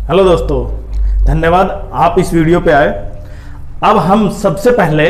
Hello दोस्तों, धन्यवाद आप इस वीडियो पे आए। अब हम सबसे पहले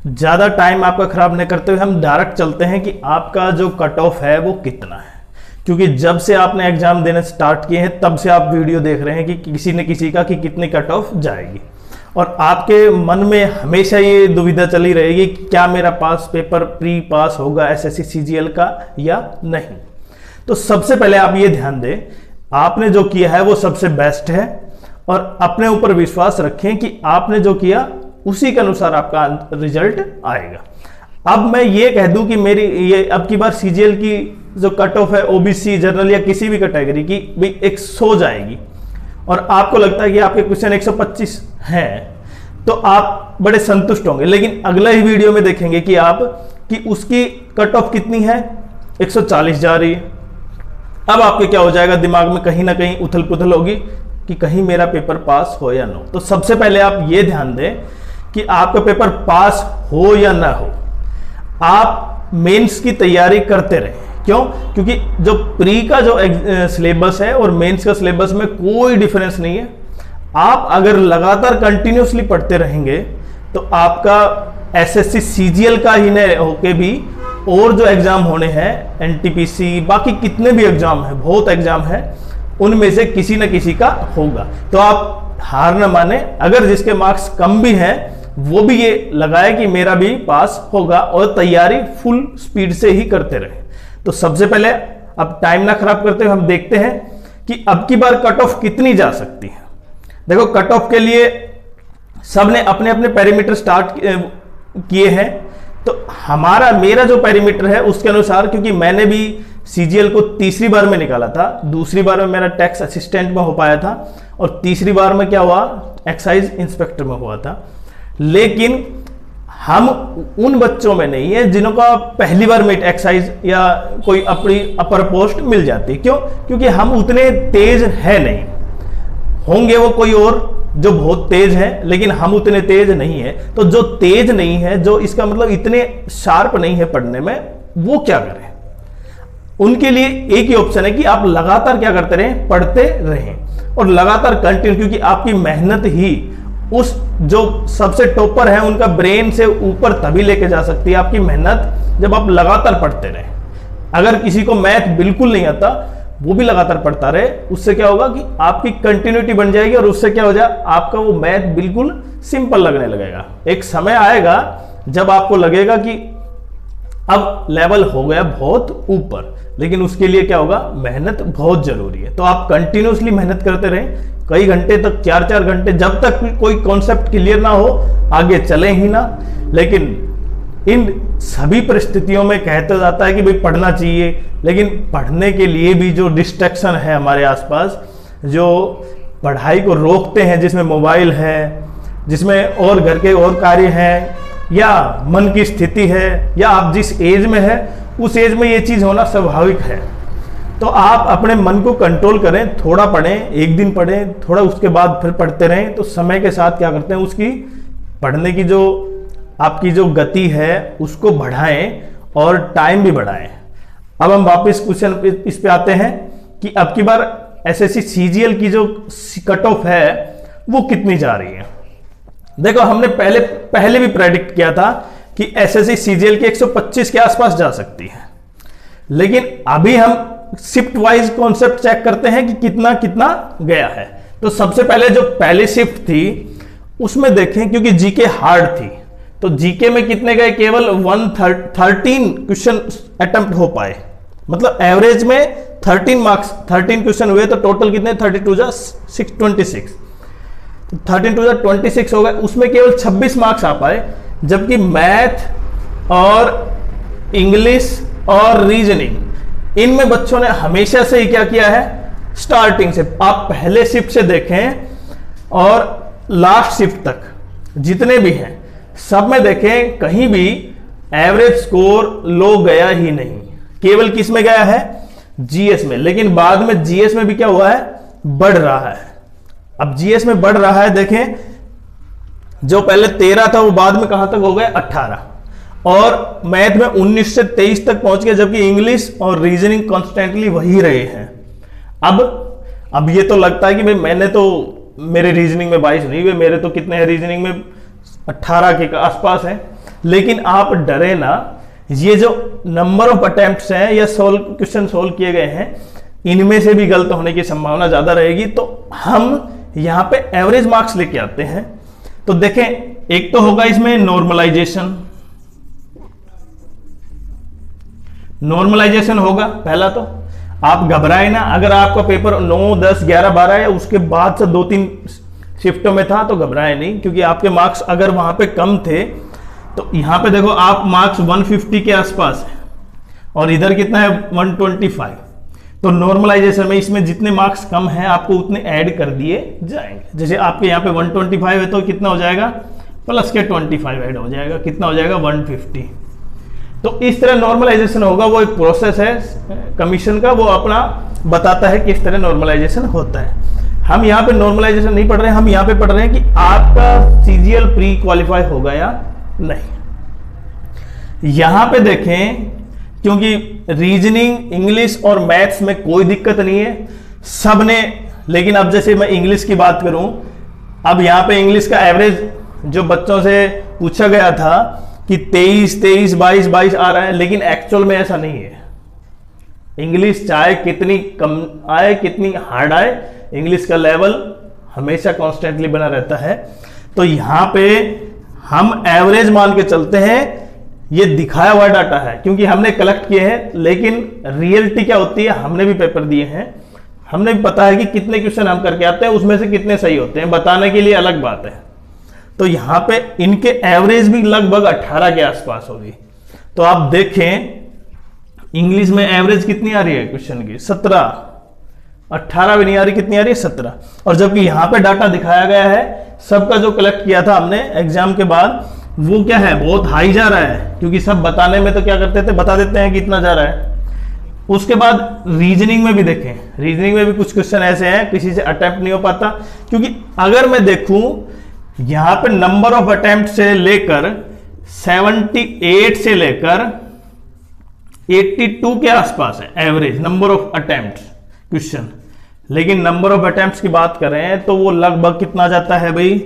ज़्यादा टाइम आपका ख़राब नहीं करते हुए हम डायरेक्ट चलते हैं कि आपका जो कट ऑफ है वो कितना है। क्योंकि जब से आपने एग्ज़ाम देने स्टार्ट किए हैं तब से आप वीडियो देख रहे हैं कि किसी न किसी का कि कितनी कट ऑफ जाएगी, और आपके मन में हमेशा ये दुविधा चली रहेगी कि क्या मेरा पास पेपर प्री पास होगा एसएससी सीजीएल का या नहीं। तो सबसे पहले आप ये ध्यान दें, आपने जो किया है वो सबसे बेस्ट है, और अपने ऊपर विश्वास रखें कि आपने जो किया उसी के अनुसार आपका रिजल्ट आएगा। अब मैं ये कह दूं कि मेरी ये अब की बार सीजीएल की जो कट ऑफ है ओबीसी जनरल या किसी भी कैटेगरी की भी 100 जाएगी, और आपको लगता है कि आपके क्वेश्चन 125 हैं, तो आप बड़े संतुष्ट होंगे। लेकिन अगला ही वीडियो में देखेंगे कि उसकी कट ऑफ कितनी है, 140 जा रही है। अब आपके क्या हो जाएगा, दिमाग में कहीं ना कहीं उथल पुथल होगी कि कहीं मेरा पेपर पास हो या ना हो। तो सबसे पहले आप ये ध्यान दें कि आपका पेपर पास हो या ना हो, आप मेंस की तैयारी करते रहें। क्यों? क्योंकि जो प्री का जो सिलेबस है और मेंस का सिलेबस में कोई डिफरेंस नहीं है। आप अगर लगातार कंटिन्यूसली पढ़ते रहेंगे तो आपका एसएससी सीजीएल का ही नहीं होके भी और जो एग्जाम होने हैं एनटीपीसी बाकी कितने भी एग्जाम हैं, बहुत एग्जाम हैं, उनमें से किसी न किसी का होगा। तो आप हार न माने, अगर जिसके मार्क्स कम भी हैं वो भी ये लगाए कि मेरा भी पास होगा, और तैयारी फुल स्पीड से ही करते रहे। तो सबसे पहले अब टाइम ना खराब करते हुए हम देखते हैं कि अब की बार कट ऑफ कितनी जा सकती है। देखो, कट ऑफ के लिए सबने अपने अपने पैरामीटर स्टार्ट किए हैं। तो मेरा जो पैरामीटर है उसके अनुसार, क्योंकि मैंने भी सीजीएल को तीसरी बार में निकाला था, दूसरी बार में मेरा टैक्स असिस्टेंट में हो पाया था, और तीसरी बार में क्या हुआ, एक्साइज इंस्पेक्टर में हुआ था। लेकिन हम उन बच्चों में नहीं है जिन्हों का पहली बार में एक्साइज या कोई अपनी अपर पोस्ट मिल जाती है। क्यों? क्योंकि हम उतने तेज है नहीं, होंगे वो कोई और जो बहुत तेज है, लेकिन हम उतने तेज नहीं है। तो जो तेज नहीं है, जो इसका मतलब इतने शार्प नहीं है पढ़ने में, वो क्या करें? उनके लिए एक ही ऑप्शन है कि आप लगातार क्या करते रहें, पढ़ते रहें, और लगातार कंटिन्यू, क्योंकि आपकी मेहनत ही उस जो सबसे टॉपर है उनका ब्रेन से ऊपर तभी लेके जा सकती है आपकी मेहनत, जब आप लगातार पढ़ते रहें। अगर किसी को मैथ बिल्कुल नहीं आता, वो भी लगातार पढ़ता रहे, उससे क्या होगा कि आपकी कंटिन्यूटी बन जाएगी, और उससे क्या हो जाए, आपका वो मैथ बिल्कुल सिंपल लगने लगेगा। एक समय आएगा जब आपको लगेगा कि अब लेवल हो गया बहुत ऊपर, लेकिन उसके लिए क्या होगा, मेहनत बहुत जरूरी है। तो आप कंटिन्यूसली मेहनत करते रहें, कई घंटे तक, 4-4 घंटे, जब तक कोई कॉन्सेप्ट क्लियर ना हो आगे चले ही ना। लेकिन इन सभी परिस्थितियों में कहते जाता है कि भाई पढ़ना चाहिए, लेकिन पढ़ने के लिए भी जो डिस्ट्रैक्शन है हमारे आसपास, जो पढ़ाई को रोकते हैं, जिसमें मोबाइल है, जिसमें और घर के और कार्य हैं, या मन की स्थिति है, या आप जिस एज में है उस एज में ये चीज़ होना स्वाभाविक है। तो आप अपने मन को कंट्रोल करें, थोड़ा पढ़ें, एक दिन पढ़ें, थोड़ा उसके बाद फिर पढ़ते रहें। तो समय के साथ क्या करते हैं, उसकी पढ़ने की जो आपकी जो गति है उसको बढ़ाएं और टाइम भी बढ़ाएं। अब हम वापस क्वेश्चन इस पे आते हैं कि अब की बार एसएससी सीजीएल की जो कट ऑफ है वो कितनी जा रही है। देखो, हमने पहले भी प्रेडिक्ट किया था कि एसएससी सीजीएल की 125 के आसपास जा सकती है, लेकिन अभी हम शिफ्ट वाइज कॉन्सेप्ट चेक करते हैं कि कितना कितना गया है। तो सबसे पहले जो पहली शिफ्ट थी उसमें देखें, क्योंकि जीके हार्ड थी, तो जीके में कितने गए, केवल 13 क्वेश्चन अटेम्प्ट हो पाए, मतलब एवरेज में 13 मार्क्स, 13 क्वेश्चन हुए, तो टोटल कितने, 32 जा 626, 32 जा 26 हो गए, उसमें केवल 26 मार्क्स आ पाए। जबकि मैथ और इंग्लिश और रीजनिंग, इनमें बच्चों ने हमेशा से ही क्या किया है, स्टार्टिंग से, आप पहले शिफ्ट से देखें और लास्ट शिफ्ट तक जितने भी हैं सब में देखें, कहीं भी एवरेज स्कोर लो गया ही नहीं। केवल किस में गया है, जीएस में। लेकिन बाद में जीएस में भी क्या हुआ है, बढ़ रहा है। अब जीएस में बढ़ रहा है, देखें, जो पहले 13 था वो बाद में कहां तक हो गया, 18, और मैथ में 19 से 23 तक पहुंच गए, जबकि इंग्लिश और रीजनिंग कॉन्स्टेंटली वही रहे हैं। अब अब ये तो लगता है कि भाई मैंने तो, मेरे रीजनिंग में 22 नहीं हुए, मेरे तो कितने हैं रीजनिंग में 18 के आसपास है। लेकिन आप डरे ना, ये जो नंबर ऑफ अटेम्प्ट्स हैं या क्वेश्चन सोल्व किए गए हैं, इनमें से भी गलत होने की संभावना ज्यादा रहेगी। तो हम यहां पे एवरेज मार्क्स लेके आते हैं। तो देखें, एक तो होगा इसमें नॉर्मलाइजेशन, नॉर्मलाइजेशन होगा पहला। तो आप घबराए ना, अगर आपका पेपर 9, 10, 11, 12 है, उसके बाद से 2-3 शिफ्टों में था तो घबराए नहीं, क्योंकि आपके मार्क्स अगर वहां पे कम थे तो यहां पे देखो आप मार्क्स 150 के आसपास है और इधर कितना है 125। तो नॉर्मलाइजेशन में इसमें जितने मार्क्स कम हैं आपको उतने ऐड कर दिए जाएंगे। जैसे आपके यहाँ पे 125 है तो कितना हो जाएगा, प्लस के 25 ऐड हो जाएगा, कितना हो जाएगा 150। तो इस तरह नॉर्मलाइजेशन होगा, वो एक प्रोसेस है कमीशन का, वो अपना बताता है किस तरह नॉर्मलाइजेशन होता है। हम यहाँ पे नॉर्मलाइजेशन नहीं पढ़ रहे हैं, हम यहाँ पे पढ़ रहे हैं कि आपका सीजीएल प्री क्वालिफाई होगा या नहीं। यहां पे देखें, क्योंकि रीजनिंग, इंग्लिश और मैथ्स में कोई दिक्कत नहीं है सबने। लेकिन अब जैसे मैं इंग्लिश की बात करूं, अब यहां पे इंग्लिश का एवरेज जो बच्चों से पूछा गया था कि 23, 22, 22 आ रहा है, लेकिन एक्चुअल में ऐसा नहीं है। इंग्लिश चाहे कितनी कम आए, कितनी हार्ड आए, इंग्लिश का लेवल हमेशा कॉन्स्टेंटली बना रहता है। तो यहां पे हम एवरेज मान के चलते हैं, ये दिखाया हुआ डाटा है क्योंकि हमने कलेक्ट किए हैं। लेकिन रियलिटी क्या होती है, हमने भी पेपर दिए हैं, हमने भी पता है कि कितने क्वेश्चन हम करके आते हैं, उसमें से कितने सही होते हैं, बताने के लिए अलग बात है। तो यहां पे इनके एवरेज भी लगभग 18 के आसपास होगी। तो आप देखें इंग्लिश में एवरेज कितनी आ रही है क्वेश्चन की, 17, 18 भी नहीं आ रही, कितनी आ रही है 17। और जबकि यहां पे डाटा दिखाया गया है सबका जो कलेक्ट किया था हमने एग्जाम के बाद, वो क्या है, बहुत हाई जा रहा है। क्योंकि सब बताने में तो क्या करते थे, बता देते हैं कि इतना जा रहा है। उसके बाद रीजनिंग में भी देखें, रीजनिंग में भी कुछ क्वेश्चन ऐसे हैं किसी से अटेम्प्ट नहीं हो पाता। क्योंकि अगर मैं देखूं यहां पे नंबर ऑफ अटेम्प्ट से लेकर 78 से लेकर 82 के आसपास है average number of attempt question. लेकिन नंबर ऑफ अटेम्प्ट्स की बात करें तो वो लगभग कितना जाता है भाई,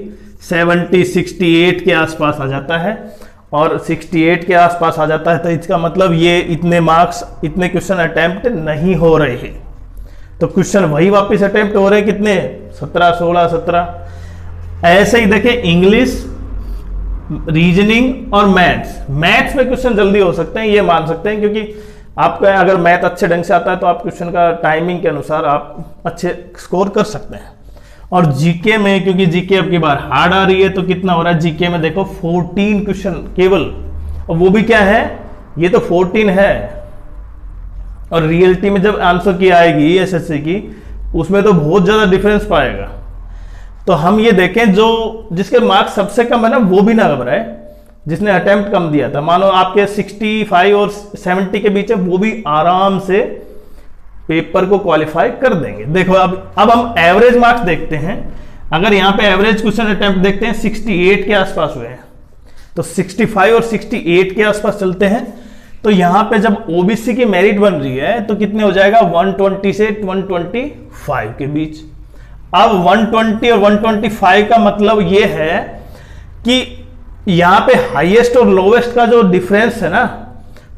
70, 68 के आसपास आ जाता है। और 68 के आसपास आ जाता है तो इसका मतलब ये इतने मार्क्स, इतने क्वेश्चन अटेम्प्ट नहीं हो रहे हैं। तो क्वेश्चन वही वापस अटेम्प्ट हो रहे हैं, कितने, 17, 16, 17। ऐसे ही देखें इंग्लिश, रीजनिंग और मैथ्स में क्वेश्चन जल्दी हो सकते हैं, ये मान सकते हैं। क्योंकि आपका अगर मैथ अच्छे ढंग से आता है तो आप क्वेश्चन का टाइमिंग के अनुसार आप अच्छे स्कोर कर सकते हैं। और जीके में, क्योंकि जीके अब की बार हार्ड आ रही है, तो कितना हो रहा है जीके में देखो 14 क्वेश्चन केवल, और वो भी क्या है, ये तो 14 है। और रियलिटी में जब आंसर की आएगी एसएससी की, उसमें तो बहुत ज्यादा डिफरेंस पाएगा। तो हम ये देखें जो जिसके मार्क्स सबसे कम है ना, वो भी ना घबराए, जिसने अटेम्प्ट कम दिया था। मानो आपके 65 और 70 के बीच है, वो भी आराम से पेपर को क्वालिफाई कर देंगे। देखो अब हम एवरेज मार्क्स देखते हैं। अगर यहां पे एवरेज क्वेश्चन अटेम्प्ट देखते हैं 68 के आसपास हुए हैं, तो 65 और 68 के आसपास चलते हैं। तो यहां पे जब ओबीसी की मेरिट बन रही है तो कितने हो जाएगा, 120 से 125 के बीच। अब 120 और 125 का मतलब ये है कि यहां पे हाईएस्ट और लोवेस्ट का जो डिफरेंस है ना,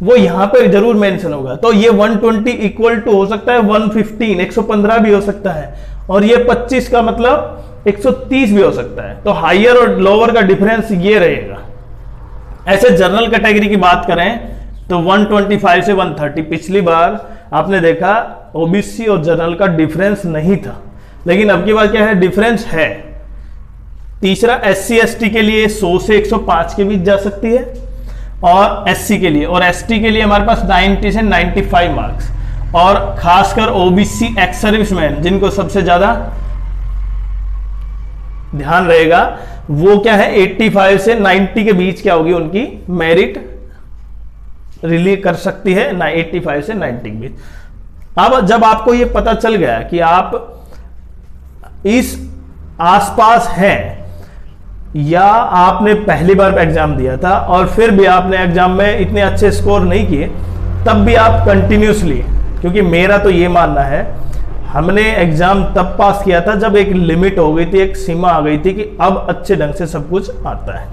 वो यहां पे जरूर मेंशन होगा। तो ये 120 इक्वल टू हो सकता है 115, 115 भी हो सकता है, और ये 25 का मतलब 130 भी हो सकता है। तो हायर और लोअर का डिफरेंस ये रहेगा। ऐसे जनरल कैटेगरी की बात करें तो 125 से 130, पिछली बार आपने देखा ओबीसी और जनरल का डिफरेंस नहीं था, लेकिन अब की बार क्या है, डिफरेंस है। तीसरा एससी एसटी के लिए 100 से 105 के बीच जा सकती है, और एससी के लिए और एसटी के लिए हमारे पास 90 से 95 मार्क्स, और खासकर ओबीसी एक्स सर्विसमैन जिनको सबसे ज्यादा ध्यान रहेगा, वो क्या है 85 से 90 के बीच क्या होगी उनकी मेरिट रिलीज कर सकती है ना, 85 से 90 के बीच। अब जब आपको ये पता चल गया कि आप इस आसपास हैं, या आपने पहली बार एग्जाम दिया था और फिर भी आपने एग्जाम में इतने अच्छे स्कोर नहीं किए, तब भी आप कंटिन्यूसली, क्योंकि मेरा तो ये मानना है हमने एग्जाम तब पास किया था जब एक लिमिट हो गई थी, एक सीमा आ गई थी कि अब अच्छे ढंग से सब कुछ आता है।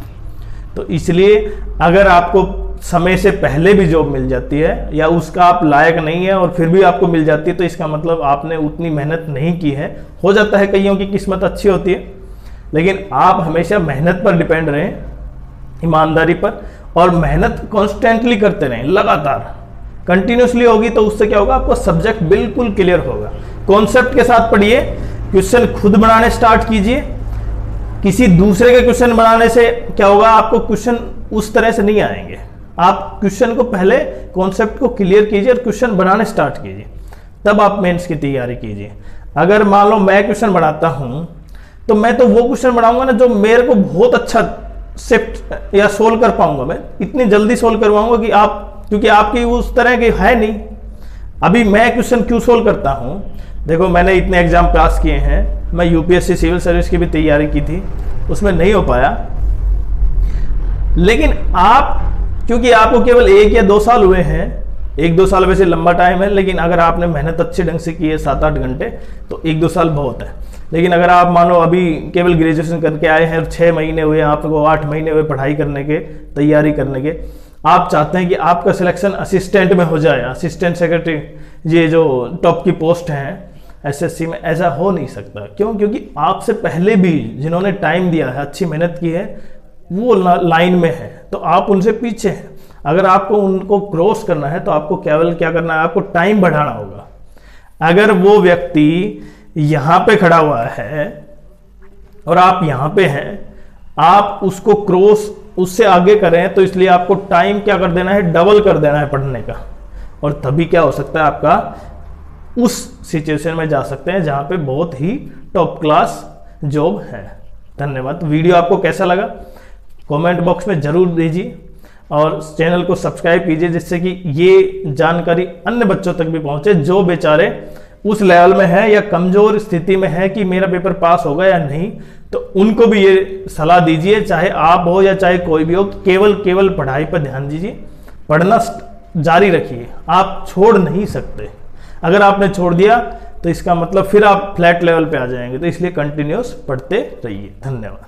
तो इसलिए अगर आपको समय से पहले भी जॉब मिल जाती है या उसका आप लायक नहीं है और फिर भी आपको मिल जाती है, तो इसका मतलब आपने उतनी मेहनत नहीं की है। हो जाता है कईयों की किस्मत अच्छी होती है, लेकिन आप हमेशा मेहनत पर डिपेंड रहें, ईमानदारी पर, और मेहनत कॉन्स्टेंटली करते रहें, लगातार कंटिन्यूसली होगी तो उससे क्या होगा, आपको सब्जेक्ट बिल्कुल क्लियर होगा। कॉन्सेप्ट के साथ पढ़िए, क्वेश्चन खुद बनाने स्टार्ट कीजिए। किसी दूसरे के क्वेश्चन बनाने से क्या होगा, आपको क्वेश्चन उस तरह से नहीं आएंगे। आप क्वेश्चन को पहले कॉन्सेप्ट को क्लियर कीजिए और क्वेश्चन बनाने स्टार्ट कीजिए, तब आप मेंस की तैयारी कीजिए। अगर मान लो मैं क्वेश्चन बनाता हूं तो मैं तो वो क्वेश्चन बनाऊंगा ना जो मेरे को बहुत अच्छा शिफ्ट या सोल्व कर पाऊंगा, मैं इतनी जल्दी सोल्व करवाऊंगा कि आप, क्योंकि आपकी उस तरह की है नहीं। अभी मैं क्वेश्चन क्यों सोल्व करता हूं, देखो मैंने इतने एग्जाम पास किए हैं, मैं यूपीएससी सिविल सर्विस की भी तैयारी की थी, उसमें नहीं हो पाया। लेकिन आप, क्योंकि आपको केवल 1 या 2 साल हुए हैं, 1-2 साल वैसे लंबा टाइम है, लेकिन अगर आपने मेहनत अच्छे ढंग से की है 7-8 घंटे, तो 1-2 साल बहुत है। लेकिन अगर आप मानो अभी केवल ग्रेजुएशन करके आए हैं और 6 महीने हुए, आपको 8 महीने हुए पढ़ाई करने के, तैयारी करने के, आप चाहते हैं कि आपका सिलेक्शन असिस्टेंट में हो जाए, असिस्टेंट सेक्रेटरी, ये जो टॉप की पोस्ट हैं एसएससी में, ऐसा हो नहीं सकता। क्यों? क्योंकि आपसे पहले भी जिन्होंने टाइम दिया है, अच्छी मेहनत की है, वो लाइन में है, तो आप उनसे पीछे हैं। अगर आपको उनको क्रॉस करना है तो आपको केवल क्या करना है, आपको टाइम बढ़ाना होगा। अगर वो व्यक्ति यहाँ पे खड़ा हुआ है और आप यहाँ पे हैं, आप उसको क्रॉस, उससे आगे करें, तो इसलिए आपको टाइम क्या कर देना है, डबल कर देना है पढ़ने का, और तभी क्या हो सकता है, आपका उस सिचुएशन में जा सकते हैं जहां पे बहुत ही टॉप क्लास जॉब है। धन्यवाद। वीडियो आपको कैसा लगा कमेंट बॉक्स में जरूर दीजिए, और चैनल को सब्सक्राइब कीजिए, जिससे कि ये जानकारी अन्य बच्चों तक भी पहुंचे जो बेचारे उस लेवल में है या कमजोर स्थिति में है कि मेरा पेपर पास होगा या नहीं। तो उनको भी ये सलाह दीजिए, चाहे आप हो या चाहे कोई भी हो, केवल पढ़ाई पर ध्यान दीजिए, पढ़ना जारी रखिए, आप छोड़ नहीं सकते। अगर आपने छोड़ दिया तो इसका मतलब फिर आप फ्लैट लेवल पे आ जाएंगे, तो इसलिए कंटिन्यूस पढ़ते रहिए। धन्यवाद।